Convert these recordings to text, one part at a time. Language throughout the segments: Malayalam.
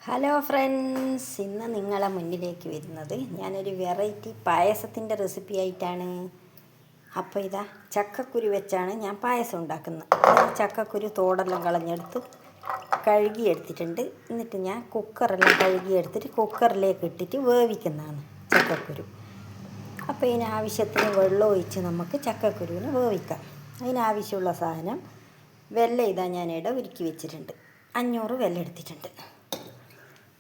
ഹലോ ഫ്രണ്ട്സ്, ഇന്ന് നിങ്ങളെ മുന്നിലേക്ക് വരുന്നത് ഞാനൊരു വെറൈറ്റി പായസത്തിൻ്റെ റെസിപ്പി ആയിട്ടാണ്. അപ്പോൾ ഇതാ ചക്കക്കുരു വെച്ചാണ് ഞാൻ പായസം ഉണ്ടാക്കുന്നത്. ചക്കക്കുരു തോടെല്ലാം കളഞ്ഞെടുത്ത് കഴുകിയെടുത്തിട്ടുണ്ട്. എന്നിട്ട് ഞാൻ കുക്കറെല്ലാം കഴുകിയെടുത്തിട്ട് കുക്കറിലേക്ക് ഇട്ടിട്ട് വേവിക്കുന്നതാണ് ചക്കക്കുരു. അപ്പോൾ ഇതിനാവശ്യത്തിന് വെള്ളം ഒഴിച്ച് നമുക്ക് ചക്കക്കുരുവിന് വേവിക്കാം. അതിനാവശ്യമുള്ള സാധനം വെല്ലം ഇതാ ഞാനിവിടെ ഉരുക്കി വെച്ചിട്ടുണ്ട്. 500 വെല്ലം എടുത്തിട്ടുണ്ട്.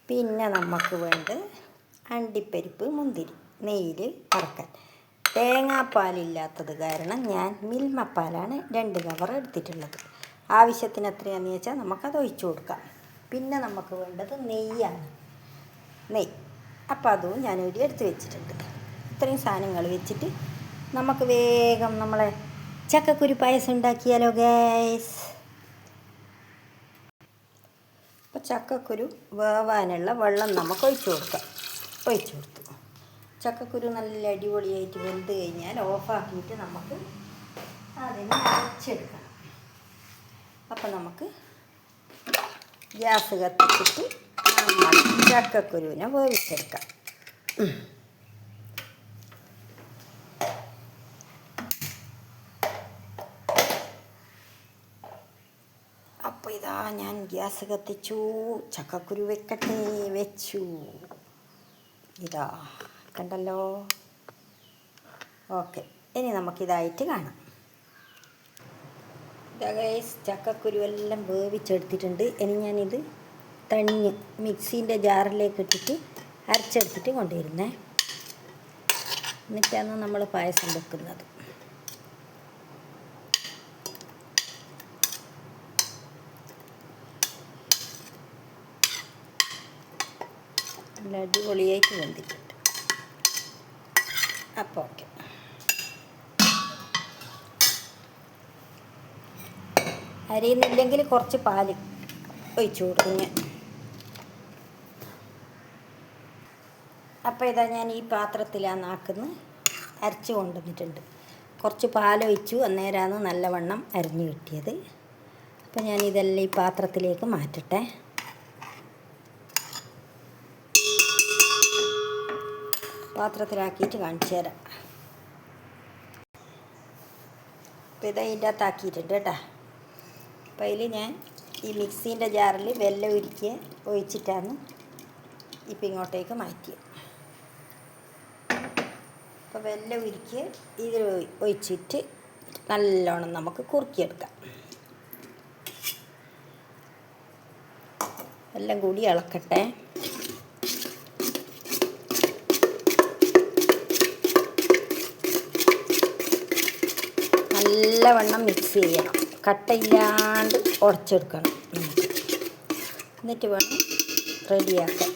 പിന്നെ നമുക്ക് വേണ്ട അണ്ടിപ്പരിപ്പ്, മുന്തിരി നെയ്യിൽ വറുക്കാൻ. തേങ്ങാപ്പാലില്ലാത്തത് കാരണം ഞാൻ മിൽമപ്പാലാണ് 2 കവർ എടുത്തിട്ടുള്ളത്. ആവശ്യത്തിന് എത്രയാണെന്ന് വെച്ചാൽ നമുക്കത് ഒഴിച്ചു കൊടുക്കാം. പിന്നെ നമുക്ക് വേണ്ടത് നെയ്യാണ്, നെയ്യ്. അപ്പോൾ അതും ഞാനിവിടെ എടുത്ത് വെച്ചിട്ടുണ്ട്. ഇത്രയും സാധനങ്ങൾ വെച്ചിട്ട് നമുക്ക് വേഗം നമ്മളെ ചക്കക്കുരു പായസം ഉണ്ടാക്കിയാലോ ഗൈസ്. അപ്പോൾ ചക്കക്കുരു വേവാനുള്ള വെള്ളം നമുക്ക് ഒഴിച്ചു കൊടുക്കാം. ഒഴിച്ചു കൊടുത്തു. ചക്കക്കുരു നല്ല അടിപൊളിയായിട്ട് വെന്ത് കഴിഞ്ഞാൽ ഓഫാക്കിയിട്ട് നമുക്ക് അതിനെ അരച്ചെടുക്കണം. അപ്പോൾ നമുക്ക് ഗ്യാസ് കത്തിച്ചിട്ട് നമ്മൾ ചക്കക്കുരുവിനെ വേവിച്ചെടുക്കാം. അപ്പോൾ ഇതാ ഞാൻ ഗ്യാസ് കത്തിച്ചു, ചക്കക്കുരു വെക്കട്ടെ. വെച്ചു. ഇതാ കണ്ടല്ലോ. ഓക്കെ, ഇനി നമുക്കിതായിട്ട് കാണാം. ഇതാ ഗൈസ്, ചക്കക്കുരു എല്ലാം വേവിച്ചെടുത്തിട്ടുണ്ട്. ഇനി ഞാനിത് തണിഞ്ഞ് മിക്സീൻ്റെ ജാറിലേക്ക് ഇട്ടിട്ട് അരച്ചെടുത്തിട്ട് കൊണ്ടുവരുന്നേ. എന്നിട്ടാണ് നമ്മൾ പായസം വെക്കുന്നത്. നല്ല അടിപൊളിയായിട്ട് വെന്തിട്ടുണ്ട്. അപ്പോൾ ഓക്കെ, അരിയുന്നില്ലെങ്കിൽ കുറച്ച് പാല് ഒഴിച്ചു കൊടുക്കും ഞാൻ. അപ്പോൾ ഇതാ ഞാൻ ഈ പാത്രത്തിലാണ് ആക്കുന്നത്. അരച്ച് കൊണ്ടുവന്നിട്ടുണ്ട്. കുറച്ച് പാലൊഴിച്ചു, അന്നേരമാണ് നല്ലവണ്ണം അരിഞ്ഞു കിട്ടിയത്. അപ്പോൾ ഞാനിതെല്ലാം ഈ പാത്രത്തിലേക്ക് മാറ്റട്ടെ. പാത്രത്തിലാക്കിയിട്ട് കാണിച്ചു തരാം. അപ്പോൾ ഇത് അതിൻ്റെ അകത്താക്കിയിട്ടുണ്ട് കേട്ടോ. അപ്പോൾ അതിൽ ഞാൻ ഈ മിക്സീൻ്റെ ജാറിൽ വെല്ലം ഉരുക്കി ഒഴിച്ചിട്ടാണ് ഇപ്പം ഇങ്ങോട്ടേക്ക് മാറ്റിയത്. അപ്പോൾ വെല്ലം ഉരുക്കി ഇതിൽ ഒഴിച്ചിട്ട് നല്ലോണം നമുക്ക് കുറുക്കിയെടുക്കാം. എല്ലാം കൂടി ഇളക്കട്ടെ. നല്ലവണ്ണം മിക്സ് ചെയ്യണം. കട്ടയില്ലാണ്ട് ഉടച്ചെടുക്കണം നമുക്ക്. എന്നിട്ട് വേണം റെഡിയാക്കാൻ.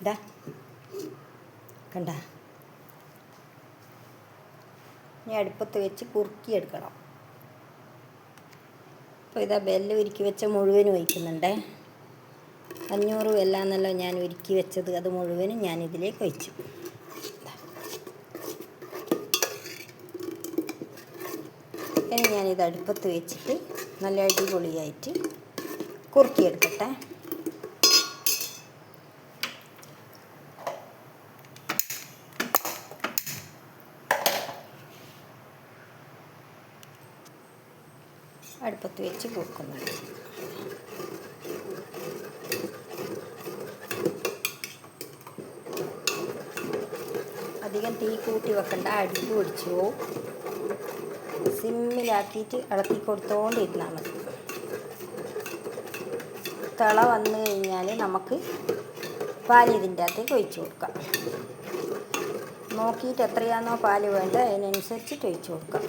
ഇതാ കണ്ട, ഇനി അടുപ്പത്ത് വെച്ച് കുറുക്കിയെടുക്കണം. അപ്പോൾ ഇതാ വെല്ലം ഉരുക്കി വെച്ച മുഴുവനും ഒഴിക്കുന്നുണ്ടേ. 500 വെല്ലാന്നല്ലോ ഞാൻ ഉരുക്കി വെച്ചത്. അത് മുഴുവനും ഞാനിതിലേക്ക് ഒഴിച്ചു. ഇനി ഞാനിത് അടുപ്പത്ത് വെച്ചിട്ട് നല്ല അടിപൊളിയായിട്ട് കുറുക്കിയെടുക്കട്ടെ. അടുപ്പത്ത് വെച്ച് കുറുക്കുന്നുണ്ട്. അധികം തീ കൂട്ടി വെക്കണ്ട, അടിക്ക് പിടിച്ചു പോവും. സിമ്മിലാക്കിയിട്ട് ഇളക്കി കൊടുത്തോണ്ടിരുന്നാൽ മതി. തിള വന്നു കഴിഞ്ഞാൽ നമുക്ക് പാൽ ഇതിൻ്റെ അകത്തേക്ക് ഒഴിച്ചു കൊടുക്കാം. നോക്കിയിട്ട് എത്രയാണോ പാല് വേണ്ടത് അതിനനുസരിച്ചിട്ട് ഒഴിച്ചു കൊടുക്കാം.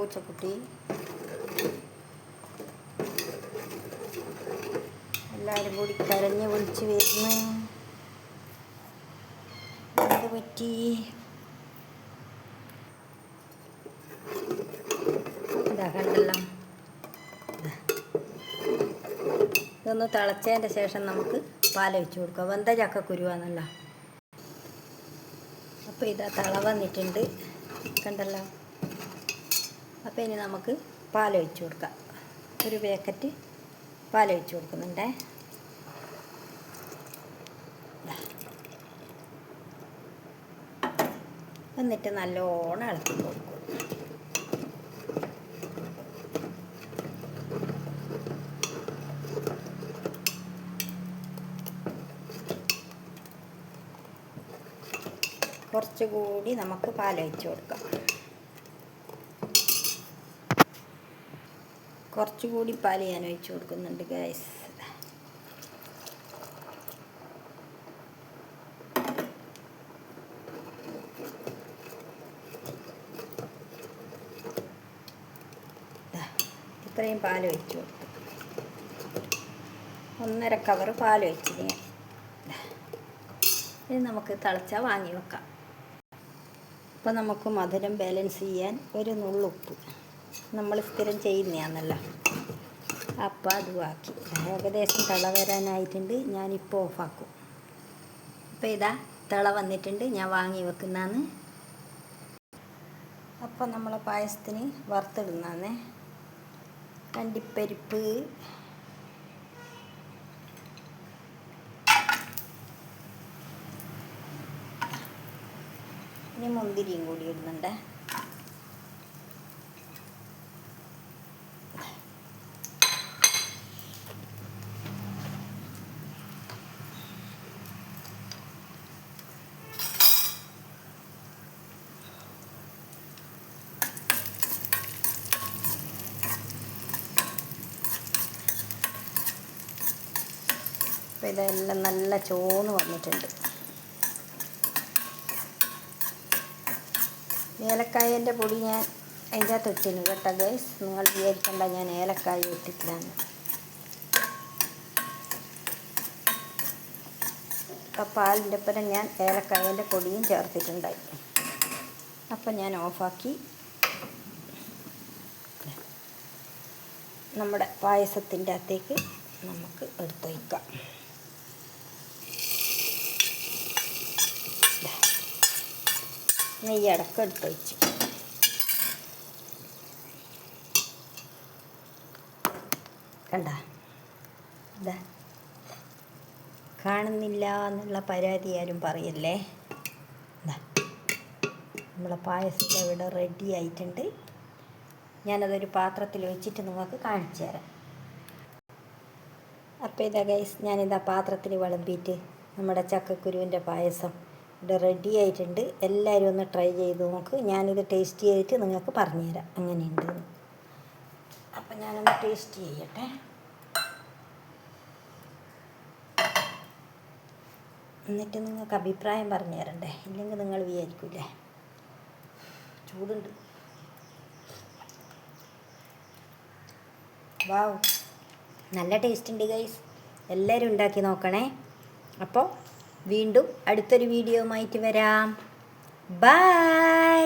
പൂച്ചക്കുട്ടി എല്ലാവരും കൂടി കരഞ്ഞ് വിളിച്ച് വരുന്നു. എന്ത് പറ്റി? ഇതാ കണ്ടല്ലോ. ഇതൊന്ന് തിളച്ചതിൻ്റെ ശേഷം നമുക്ക് പാലൊഴിച്ച് കൊടുക്കാം. വെന്ത ചക്കക്കുരുവാണല്ലോ. അപ്പോൾ ഇതാ തിള വന്നിട്ടുണ്ട്, കണ്ടല്ലോ. അപ്പോൾ ഇനി നമുക്ക് പാലൊഴിച്ച് കൊടുക്കാം. ഒരു പാക്കറ്റ് പാലൊഴിച്ച് കൊടുക്കുന്നുണ്ടേ. എന്നിട്ട് നല്ലോണം ഇളക്കി കൊടുക്കും. കുറച്ചുകൂടി നമുക്ക് പാലൊഴിച്ച് കൊടുക്കാം. കുറച്ചുകൂടി പാൽ ഞാൻ ഒഴിച്ച് കൊടുക്കുന്നുണ്ട് ഗൈസ്. ഇത്രയും പാൽ ഒഴിച്ച് കൊടുത്തു. 1.5 കവർ പാൽ ഒഴിച്ചിട്ട് ഇനി നമുക്ക് തിളച്ചാൽ വാങ്ങി വെക്കാം. അപ്പോൾ നമുക്ക് മധുരം ബാലൻസ് ചെയ്യാൻ ഒരു നുള്ളുപ്പ് നമ്മൾ സ്ഥിരം ചെയ്യുന്നതാണല്ലോ. അപ്പോൾ അത് ബാക്കി ഏകദേശം തിള വരാനായിട്ടുണ്ട്. ഞാനിപ്പോൾ ഓഫാക്കും. അപ്പോൾ ഇതാ തിള വന്നിട്ടുണ്ട്, ഞാൻ വാങ്ങി വെക്കുന്നതാണ്. അപ്പോൾ നമ്മളെ പായസത്തിന് വറുത്തിടുന്നതാണ് അണ്ടിപ്പരിപ്പ്, ഇനി മുന്തിരിയും കൂടി ഇടുന്നുണ്ട്. അപ്പോൾ ഇതെല്ലാം നല്ല ചോന്ന് വന്നിട്ടുണ്ട്. ഏലക്കായൻ്റെ പൊടി ഞാൻ അതിൻ്റെ അകത്ത് ഇട്ടിരുന്നു കേട്ടോ ഗൈസ്. നിങ്ങൾ വിചാരിക്കണ്ട ഞാൻ ഏലക്കായ ഇട്ടിട്ടില്ലാന്ന്. അപ്പോൾ പാലിൻ്റെ ഒപ്പം ഞാൻ ഏലക്കായൻ്റെ പൊടിയും ചേർത്തിട്ടുണ്ടായി. അപ്പം ഞാൻ ഓഫാക്കി. നമ്മുടെ പായസത്തിൻ്റെ അകത്തേക്ക് നമുക്ക് എടുത്ത് വയ്ക്കാം. നെയ്യടക്കം എടുത്ത് വെച്ച് കണ്ട. ഇതാ കാണുന്നില്ല എന്നുള്ള പരാതി ആരും പറയല്ലേ. ഇതാ നമ്മളെ പായസം ഇവിടെ റെഡി ആയിട്ടുണ്ട്. ഞാനതൊരു പാത്രത്തിൽ വെച്ചിട്ട് നിങ്ങൾക്ക് കാണിച്ചു തരാം. അപ്പോൾ ഇതാ ഗൈസ്, ഞാനിതാ പാത്രത്തിൽ വിളമ്പിയിട്ട് നമ്മുടെ ചക്കക്കുരുവിൻ്റെ പായസം ഇവിടെ റെഡി ആയിട്ടുണ്ട്. എല്ലാവരും ഒന്ന് ട്രൈ ചെയ്ത് നോക്ക്. ഞാനിത് ടേസ്റ്റ് ചെയ്തിട്ട് നിങ്ങൾക്ക് പറഞ്ഞുതരാം എങ്ങനെയുണ്ട്. അപ്പം ഞാനൊന്ന് ടേസ്റ്റ് ചെയ്യട്ടെ. എന്നിട്ട് നിങ്ങൾക്ക് അഭിപ്രായം പറഞ്ഞു തരണ്ടേ, ഇല്ലെങ്കിൽ നിങ്ങൾ വിചാരിക്കൂലേ. ചൂടുണ്ട്. വാവ്, നല്ല ടേസ്റ്റ് ഉണ്ട് ഗൈസ്. എല്ലാവരും ഉണ്ടാക്കി നോക്കണേ. അപ്പോൾ വീണ്ടും അടുത്തൊരു വീഡിയോയുമായിട്ട് വരാം. ബൈ.